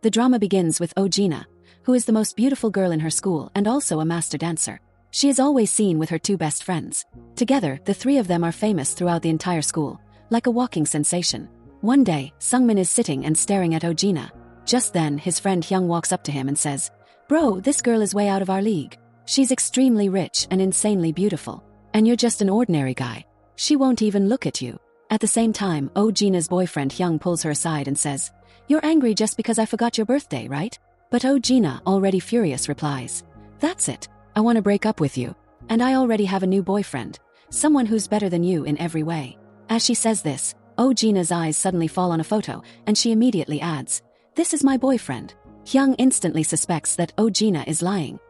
The drama begins with Ojina, who is the most beautiful girl in her school and also a master dancer. She is always seen with her two best friends. Together, the three of them are famous throughout the entire school, like a walking sensation. One day, Sungmin is sitting and staring at Ojina. Just then, his friend Hyung walks up to him and says, "Bro, this girl is way out of our league. She's extremely rich and insanely beautiful. And you're just an ordinary guy. She won't even look at you." At the same time, Ojina's boyfriend Hyung pulls her aside and says, "You're angry just because I forgot your birthday, right?" But Ojina, already furious, replies, "That's it. I want to break up with you. And I already have a new boyfriend, someone who's better than you in every way." As she says this, Ojina's eyes suddenly fall on a photo, and she immediately adds, "This is my boyfriend." Hyung instantly suspects that Ojina is lying.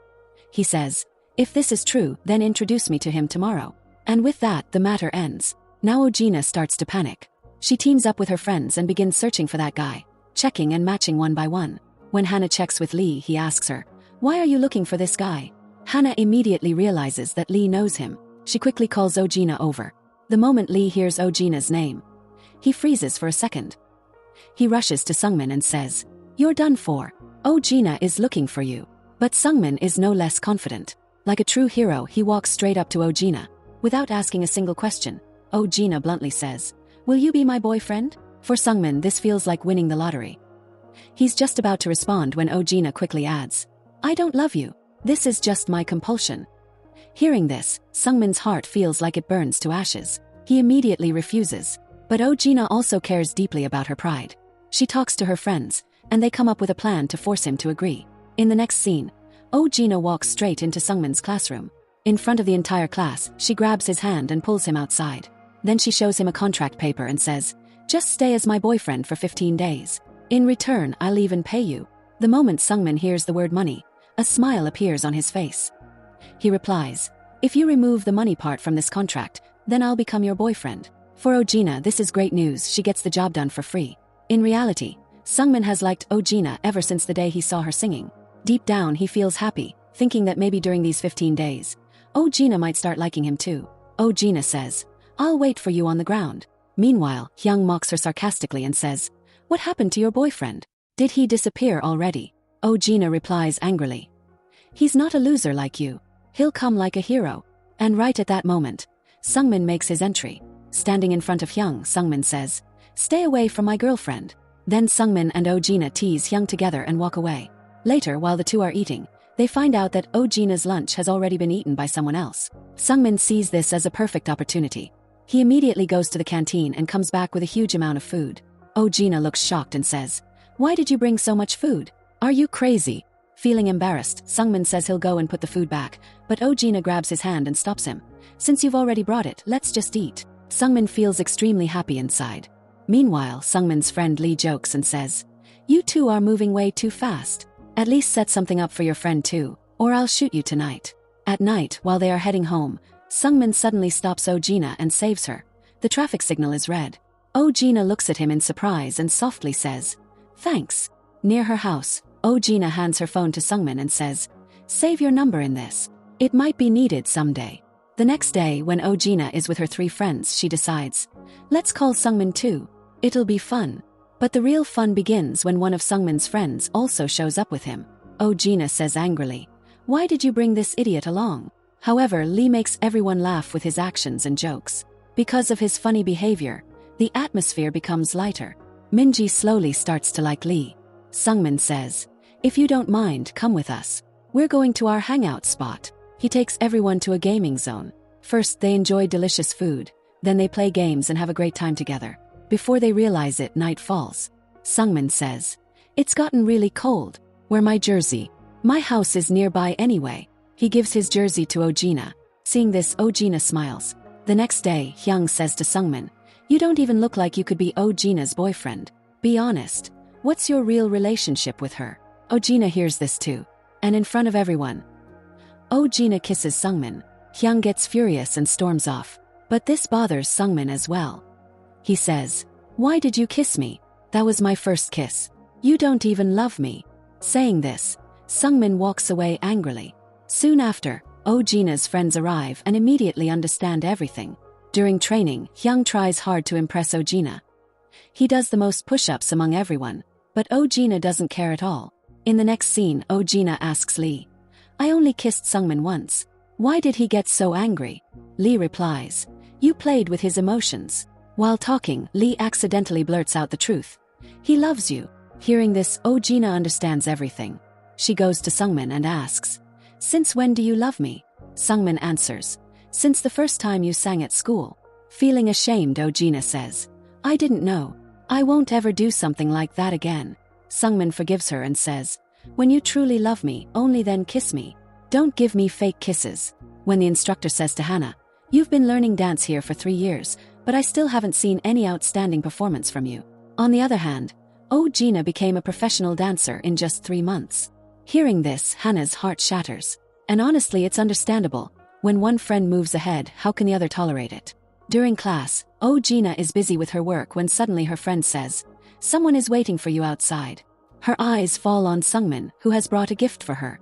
He says, "If this is true, then introduce me to him tomorrow." And with that, the matter ends. Now Ojina starts to panic. She teams up with her friends and begins searching for that guy, checking and matching one by one. When Hannah checks with Lee, he asks her, "Why are you looking for this guy?" Hannah immediately realizes that Lee knows him. She quickly calls Ojina over. The moment Lee hears Ojina's name, he freezes for a second. He rushes to Sungmin and says, "You're done for. Ojina is looking for you." But Sungmin is no less confident. Like a true hero, he walks straight up to Ojina. Without asking a single question, Ojina bluntly says, "Will you be my boyfriend?" For Sungmin, this feels like winning the lottery. He's just about to respond when Ojina quickly adds, "I don't love you. This is just my compulsion." Hearing this, Sungmin's heart feels like it burns to ashes. He immediately refuses. But Ojina also cares deeply about her pride. She talks to her friends, and they come up with a plan to force him to agree. In the next scene, Ojina walks straight into Sungmin's classroom. In front of the entire class, she grabs his hand and pulls him outside. Then she shows him a contract paper and says, "Just stay as my boyfriend for 15 days. In return, I'll even pay you." The moment Sungmin hears the word money, a smile appears on his face. He replies, "If you remove the money part from this contract, then I'll become your boyfriend." For Ojina, this is great news. She gets the job done for free. In reality, Sungmin has liked Ojina ever since the day he saw her singing. Deep down, he feels happy, thinking that maybe during these 15 days, Ojina might start liking him too. Ojina says, "I'll wait for you on the ground." Meanwhile, Hyung mocks her sarcastically and says, "What happened to your boyfriend? Did he disappear already?" Ojina replies angrily, "He's not a loser like you. He'll come like a hero." And right at that moment, Sungmin makes his entry. Standing in front of Hyung, Sungmin says, "Stay away from my girlfriend." Then Sungmin and Ojina tease Hyung together and walk away. Later, while the two are eating, they find out that Ojina's lunch has already been eaten by someone else. Sungmin sees this as a perfect opportunity. He immediately goes to the canteen and comes back with a huge amount of food. Ojina looks shocked and says, "Why did you bring so much food? Are you crazy?" Feeling embarrassed, Sungmin says he'll go and put the food back, but Ojina grabs his hand and stops him. "Since you've already brought it, let's just eat." Sungmin feels extremely happy inside. Meanwhile, Sungmin's friend Lee jokes and says, "You two are moving way too fast. At least set something up for your friend too, or I'll shoot you tonight." At night, while they are heading home, Sungmin suddenly stops Ojina and saves her. The traffic signal is red. Ojina looks at him in surprise and softly says, "Thanks." Near her house, Ojina hands her phone to Sungmin and says, "Save your number in this. It might be needed someday." The next day, when Ojina is with her three friends, she decides, "Let's call Sungmin too. It'll be fun." But the real fun begins when one of Sungmin's friends also shows up with him. Ojina says angrily, "Why did you bring this idiot along?" However, Lee makes everyone laugh with his actions and jokes. Because of his funny behavior, the atmosphere becomes lighter. Minji slowly starts to like Lee. Sungmin says, "If you don't mind, come with us. We're going to our hangout spot." He takes everyone to a gaming zone. First, they enjoy delicious food. Then they play games and have a great time together. Before they realize it, night falls. Sungmin says, "It's gotten really cold. Wear my jersey. My house is nearby anyway." He gives his jersey to Ojina. Seeing this, Ojina smiles. The next day, Hyung says to Sungmin, "You don't even look like you could be Ojina's boyfriend. Be honest. What's your real relationship with her?" Ojina hears this too. And in front of everyone, Ojina kisses Sungmin. Hyung gets furious and storms off. But this bothers Sungmin as well. He says, "Why did you kiss me? That was my first kiss. You don't even love me." Saying this, Sungmin walks away angrily. Soon after, Ojina's friends arrive and immediately understand everything. During training, Hyung tries hard to impress Ojina. He does the most push-ups among everyone, But Oh-jina doesn't care at all. In the next scene, Oh-jina asks Lee, I only kissed Sungmin once. Why did he get so angry? Lee replies, you played with his emotions. While talking, Lee accidentally blurts out the truth. He loves you. Hearing this, Oh-jina understands everything. She goes to Sungmin and asks, since when do you love me? Sungmin answers, since the first time you sang at school. Feeling ashamed, Oh-jina says, I didn't know. I won't ever do something like that again. Sungmin forgives her and says, when you truly love me, only then kiss me. Don't give me fake kisses. When the instructor says to Hana, you've been learning dance here for 3 years, but I still haven't seen any outstanding performance from you. On the other hand, Oh-jina became a professional dancer in just 3 months. Hearing this, Hana's heart shatters. And honestly, it's understandable. When one friend moves ahead, how can the other tolerate it? During class, Oh-jina is busy with her work when suddenly her friend says, someone is waiting for you outside. Her eyes fall on Sungmin, who has brought a gift for her.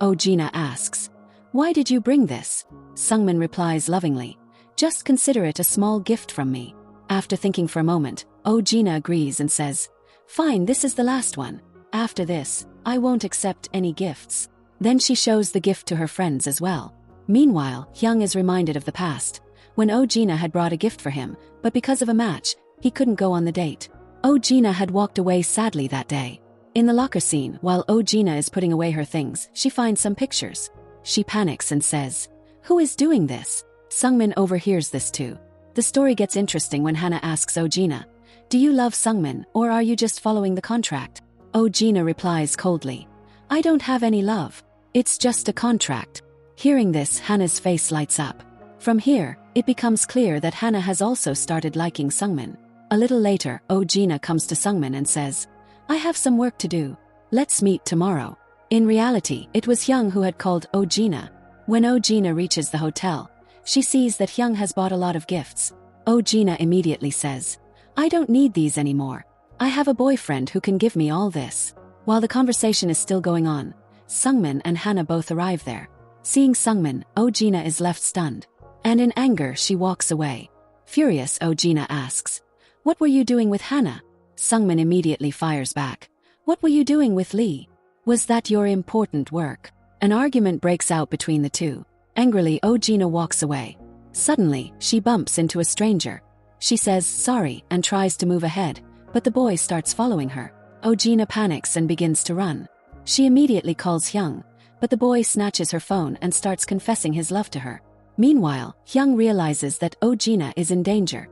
Oh-jina asks, why did you bring this? Sungmin replies lovingly, just consider it a small gift from me. After thinking for a moment, Oh-jina agrees and says, fine, this is the last one. After this, I won't accept any gifts. Then she shows the gift to her friends as well. Meanwhile, Hyung is reminded of the past, when Oh-jina had brought a gift for him, but because of a match, he couldn't go on the date. Oh-jina had walked away sadly that day. In the locker scene, while Oh-jina is putting away her things, she finds some pictures. She panics and says, who is doing this? Sungmin overhears this too. The story gets interesting when Hana asks Oh-jina, do you love Sungmin, or are you just following the contract? Oh-jina replies coldly, I don't have any love. It's just a contract. Hearing this, Hana's face lights up. From here, it becomes clear that Hana has also started liking Sungmin. A little later, Oh-jina comes to Sungmin and says, I have some work to do. Let's meet tomorrow. In reality, it was Hyung who had called Oh-jina. When Oh-jina reaches the hotel, she sees that Hyung has bought a lot of gifts. Oh-jina immediately says, I don't need these anymore. I have a boyfriend who can give me all this. While the conversation is still going on, Sungmin and Hana both arrive there. Seeing Sungmin, Oh-jina is left stunned. And in anger, she walks away. Furious, Oh-jina asks, what were you doing with Hana? Sungmin immediately fires back, what were you doing with Lee? Was that your important work? An argument breaks out between the two. Angrily, Oh-jina walks away. Suddenly, she bumps into a stranger. She says sorry and tries to move ahead, but the boy starts following her. Oh-jina panics and begins to run. She immediately calls Hyung, but the boy snatches her phone and starts confessing his love to her. Meanwhile, Hyung realizes that Oh-jina is in danger.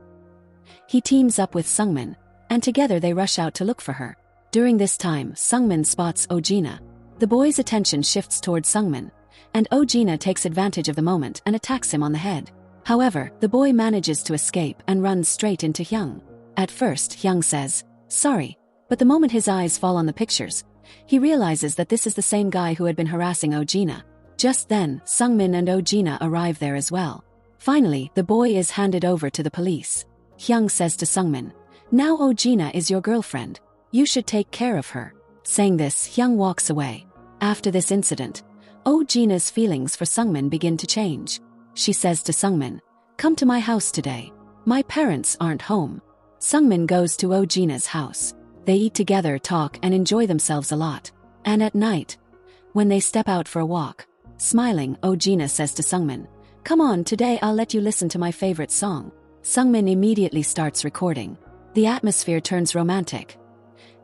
He teams up with Sungmin, and together they rush out to look for her. During this time, Sungmin spots Oh-jina. The boy's attention shifts towards Sungmin, and Oh-jina takes advantage of the moment and attacks him on the head. However, the boy manages to escape and runs straight into Hyung. At first, Hyung says, sorry, but the moment his eyes fall on the pictures, he realizes that this is the same guy who had been harassing Oh-jina. Just then, Sungmin and Oh-jina arrive there as well. Finally, the boy is handed over to the police. Hyung says to Sungmin, now Oh-jina is your girlfriend. You should take care of her. Saying this, Hyung walks away. After this incident, Oh-jina's feelings for Sungmin begin to change. She says to Sungmin, come to my house today. My parents aren't home. Sungmin goes to Oh-jina's house. They eat together, talk, and enjoy themselves a lot. And at night, when they step out for a walk, smiling, Oh-jina says to Sungmin, come on, today I'll let you listen to my favorite song. Sungmin immediately starts recording. The atmosphere turns romantic,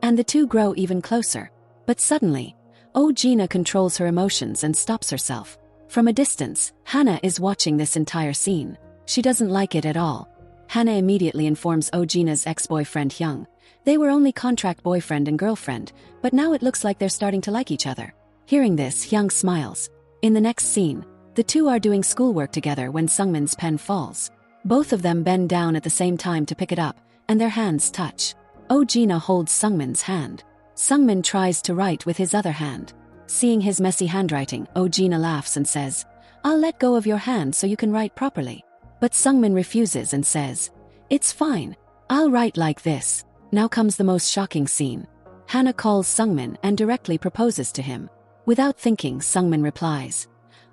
and the two grow even closer. But suddenly, Oh-jina controls her emotions and stops herself. From a distance, Hana is watching this entire scene. She doesn't like it at all. Hana immediately informs Oh-jina's ex-boyfriend Hyung. They were only contract boyfriend and girlfriend, but now it looks like they're starting to like each other. Hearing this, Hyung smiles. In the next scene, the two are doing schoolwork together when Sungmin's pen falls. Both of them bend down at the same time to pick it up, and their hands touch. Oh-jina holds Sungmin's hand. Sungmin tries to write with his other hand. Seeing his messy handwriting, Oh-jina laughs and says, I'll let go of your hand so you can write properly. But Sungmin refuses and says, it's fine. I'll write like this. Now comes the most shocking scene. Hana calls Sungmin and directly proposes to him. Without thinking, Sungmin replies,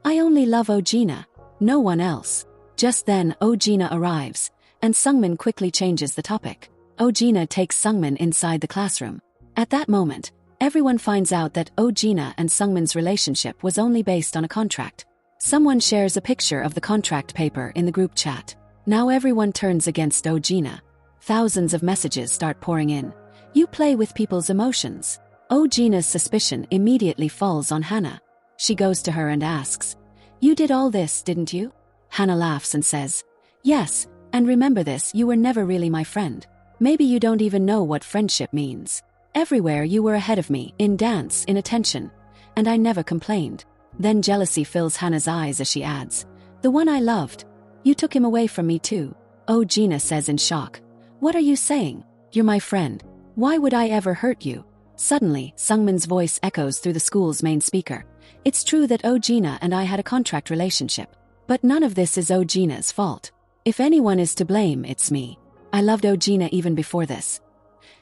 I only love Oh-jina, no one else. Just then, Oh-jina arrives, and Sungmin quickly changes the topic. Oh-jina takes Sungmin inside the classroom. At that moment, everyone finds out that Oh-jina and Sungmin's relationship was only based on a contract. Someone shares a picture of the contract paper in the group chat. Now everyone turns against Oh-jina. Thousands of messages start pouring in. You play with people's emotions. Oh-jina's suspicion immediately falls on Hana. She goes to her and asks, "You did all this, didn't you?" Hana laughs and says, "Yes, and remember this, you were never really my friend. Maybe you don't even know what friendship means. Everywhere you were ahead of me, in dance, in attention. And I never complained." Then jealousy fills Hana's eyes as she adds, "The one I loved. You took him away from me too." Oh-jina says in shock, "What are you saying? You're my friend. Why would I ever hurt you?" Suddenly, Sungmin's voice echoes through the school's main speaker. "It's true that Oh-jina and I had a contract relationship. But none of this is Oh-jina's fault. If anyone is to blame, it's me. I loved Oh-jina even before this.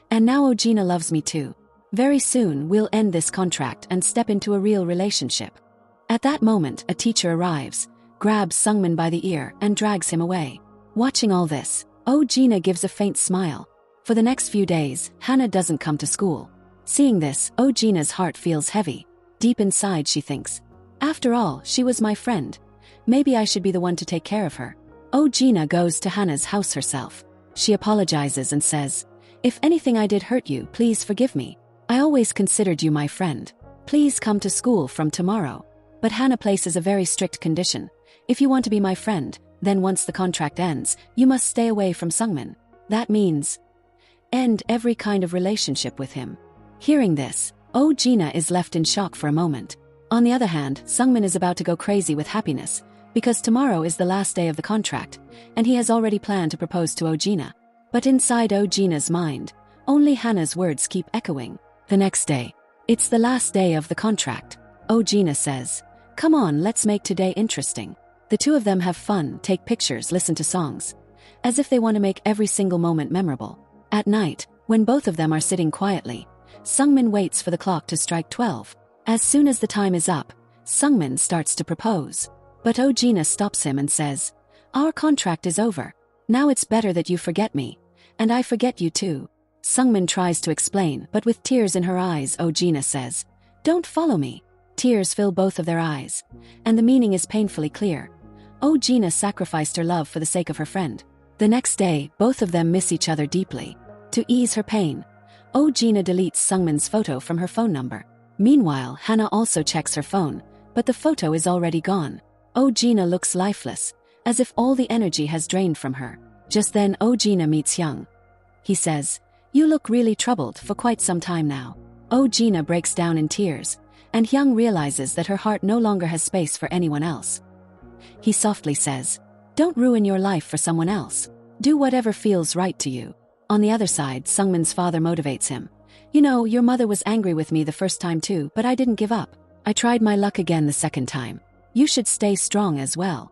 And now Oh-jina loves me too. Very soon we'll end this contract and step into a real relationship." At that moment, a teacher arrives, grabs Sungmin by the ear and drags him away. Watching all this, Oh-jina gives a faint smile. For the next few days, Hana doesn't come to school. Seeing this, Oh-jina's heart feels heavy. Deep inside she thinks, "After all, she was my friend. Maybe I should be the one to take care of her." Oh-jina goes to Hana's house herself. She apologizes and says, "If anything I did hurt you, please forgive me. I always considered you my friend. Please come to school from tomorrow." But Hana places a very strict condition. "If you want to be my friend, then once the contract ends, you must stay away from Sungmin. That means end every kind of relationship with him." Hearing this, Oh-jina is left in shock for a moment. On the other hand, Sungmin is about to go crazy with happiness, because tomorrow is the last day of the contract, and he has already planned to propose to Oh-jina. But inside Oh-jina's mind, only Hana's words keep echoing. The next day, it's the last day of the contract. Oh-jina says, "Come on, let's make today interesting." The two of them have fun, take pictures, listen to songs, as if they want to make every single moment memorable. At night, when both of them are sitting quietly, Sungmin waits for the clock to strike 12. As soon as the time is up, Sungmin starts to propose. But Oh-jina stops him and says, "Our contract is over. Now it's better that you forget me. And I forget you too." Sungmin tries to explain, but with tears in her eyes, Oh-jina says, "Don't follow me." Tears fill both of their eyes, and the meaning is painfully clear. Oh-jina sacrificed her love for the sake of her friend. The next day, both of them miss each other deeply. To ease her pain, Oh-jina deletes Sungmin's photo from her phone number. Meanwhile, Hana also checks her phone, but the photo is already gone. Oh-jina looks lifeless, as if all the energy has drained from her. Just then, Oh-jina meets Hyung. He says, "You look really troubled for quite some time now." Oh-jina breaks down in tears, and Hyung realizes that her heart no longer has space for anyone else. He softly says, "Don't ruin your life for someone else. Do whatever feels right to you." On the other side, Sungmin's father motivates him. "You know, your mother was angry with me the first time too, but I didn't give up. I tried my luck again the second time. You should stay strong as well."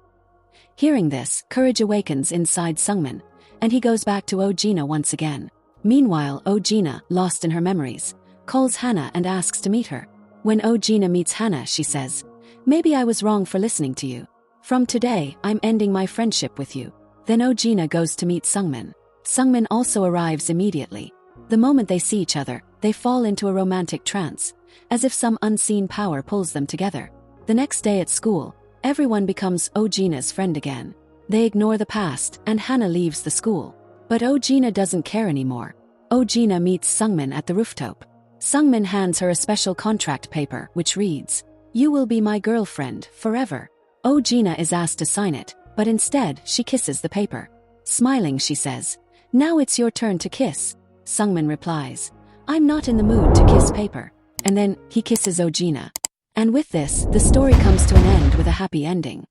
Hearing this, courage awakens inside Sungmin, and he goes back to Oh-jina once again. Meanwhile, Oh-jina, lost in her memories, calls Hana and asks to meet her. When Oh-jina meets Hana, she says, "Maybe I was wrong for listening to you. From today, I'm ending my friendship with you." Then Oh-jina goes to meet Sungmin. Sungmin also arrives immediately. The moment they see each other, they fall into a romantic trance, as if some unseen power pulls them together. The next day at school, everyone becomes Oh-jina's friend again. They ignore the past, and Hana leaves the school. But Oh-jina doesn't care anymore. Oh-jina meets Sungmin at the rooftop. Sungmin hands her a special contract paper, which reads, "You will be my girlfriend forever." Oh-jina is asked to sign it, but instead she kisses the paper. Smiling, she says, "Now it's your turn to kiss." Sungmin replies, "I'm not in the mood to kiss paper." And then he kisses Oh-jina. And with this, the story comes to an end with a happy ending.